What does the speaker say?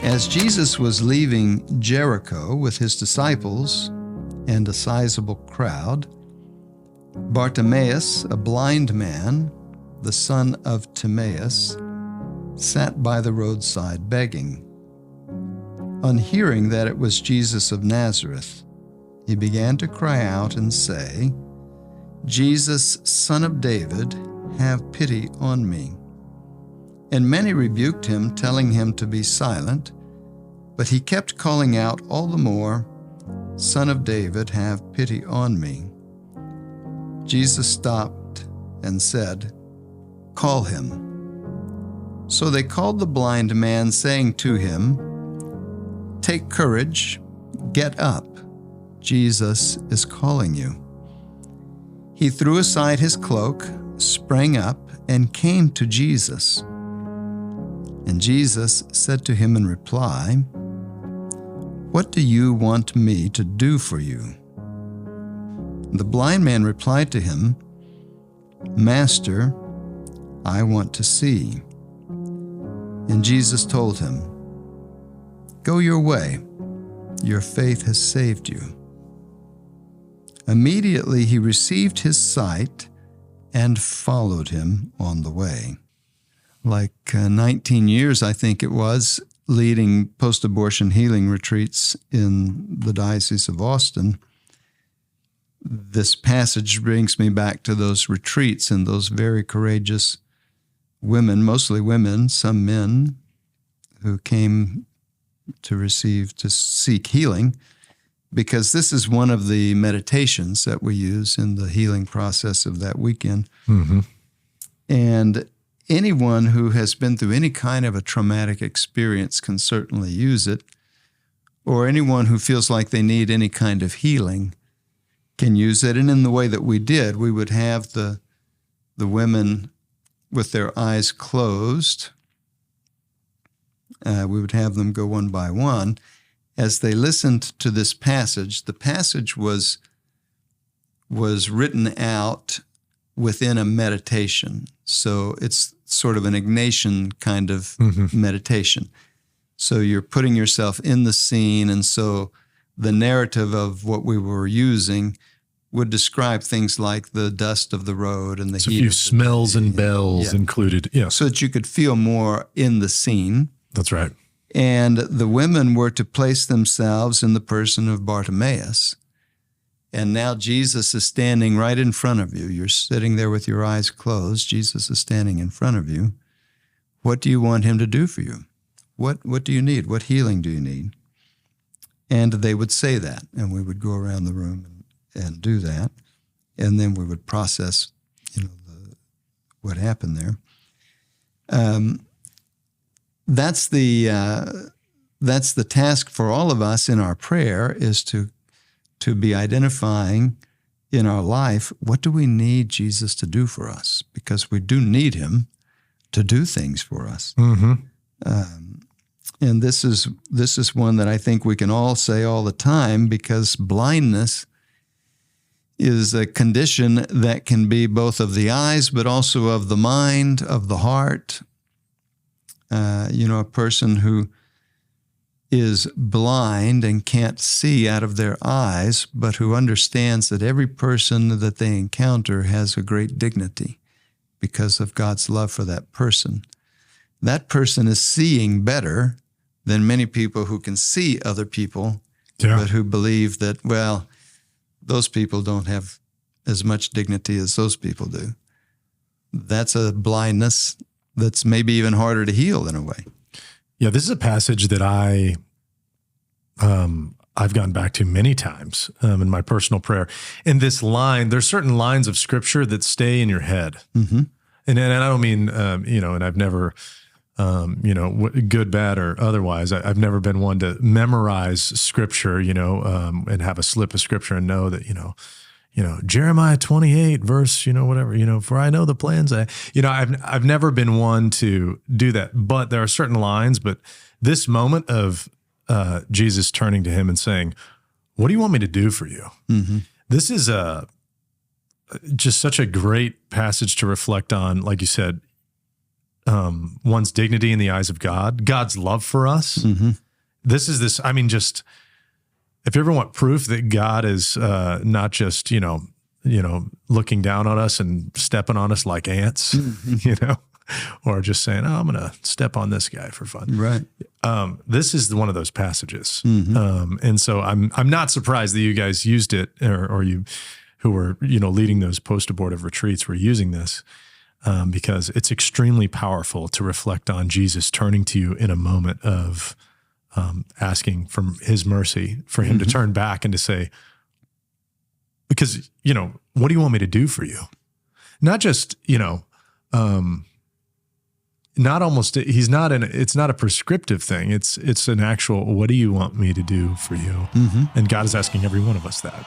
As Jesus was leaving Jericho with his disciples and a sizable crowd, Bartimaeus, a blind man, the son of Timaeus, sat by the roadside begging. On hearing that it was Jesus of Nazareth, he began to cry out and say, "Jesus, Son of David, have pity on me." And many rebuked him, telling him to be silent, but he kept calling out all the more, "Son of David, have pity on me." Jesus stopped and said, "Call him." So they called the blind man, saying to him, "Take courage, get up. Jesus is calling you." He threw aside his cloak, sprang up, and came to Jesus. And Jesus said to him in reply, "What do you want me to do for you?" The blind man replied to him, "Master, I want to see." And Jesus told him, "Go your way. Your faith has saved you." Immediately he received his sight and followed him on the way. Like 19 years, I think it was, leading post-abortion healing retreats in the Diocese of Austin, this passage brings me back to those retreats and those very courageous women, mostly women, some men, who came to seek healing, because this is one of the meditations that we use in the healing process of that weekend. Mm-hmm. And anyone who has been through any kind of a traumatic experience can certainly use it, or anyone who feels like they need any kind of healing can use it. And in the way that we did, we would have the women with their eyes closed. We would have them go one by one. As they listened to this passage, the passage was written out within a meditation. So it's sort of an Ignatian kind of meditation. So you're putting yourself in the scene, and so the narrative of what we were using would describe things like the dust of the road and the so heat. A few smells and bells included. Yeah. So that you could feel more in the scene. That's right. And the women were to place themselves in the person of Bartimaeus. And now Jesus is standing right in front of you. You're sitting there with your eyes closed. Jesus is standing in front of you. What do you want him to do for you? What do you need? What healing do you need? And they would say that, and we would go around the room and do that. And then we would process, what happened there. That's the task for all of us in our prayer, is to be identifying in our life, what do we need Jesus to do for us? Because we do need him to do things for us. Mm-hmm. And this is one that I think we can all say all the time, because blindness is a condition that can be both of the eyes, but also of the mind, of the heart. A person who is blind and can't see out of their eyes, but who understands that every person that they encounter has a great dignity because of God's love for that person. That person is seeing better than many people who can see other people, but who believe that, well, those people don't have as much dignity as those people do. That's a blindness that's maybe even harder to heal in a way. Yeah, this is a passage that I've gone back to many times in my personal prayer. And this line, there's certain lines of scripture that stay in your head. Mm-hmm. And I don't mean, and I've never, good, bad, or otherwise, I've never been one to memorize scripture, and have a slip of scripture and know that, Jeremiah 28 verse, whatever, for I know the plans I've never been one to do that, but there are certain lines. But this moment of Jesus turning to him and saying, "What do you want me to do for you?" Mm-hmm. This is just such a great passage to reflect on. Like you said, one's dignity in the eyes of God, God's love for us. Mm-hmm. I mean, just if you ever want proof that God is not just, looking down on us and stepping on us like ants, or just saying, oh, I'm going to step on this guy for fun. Right. This is one of those passages. Mm-hmm. And so I'm not surprised that you guys used it, or you who were, leading those post-abortive retreats were using this, because it's extremely powerful to reflect on Jesus turning to you in a moment of asking for his mercy, for him to turn back and to say, because, what do you want me to do for you? Not just, it's not a prescriptive thing. It's an actual, what do you want me to do for you? Mm-hmm. And God is asking every one of us that.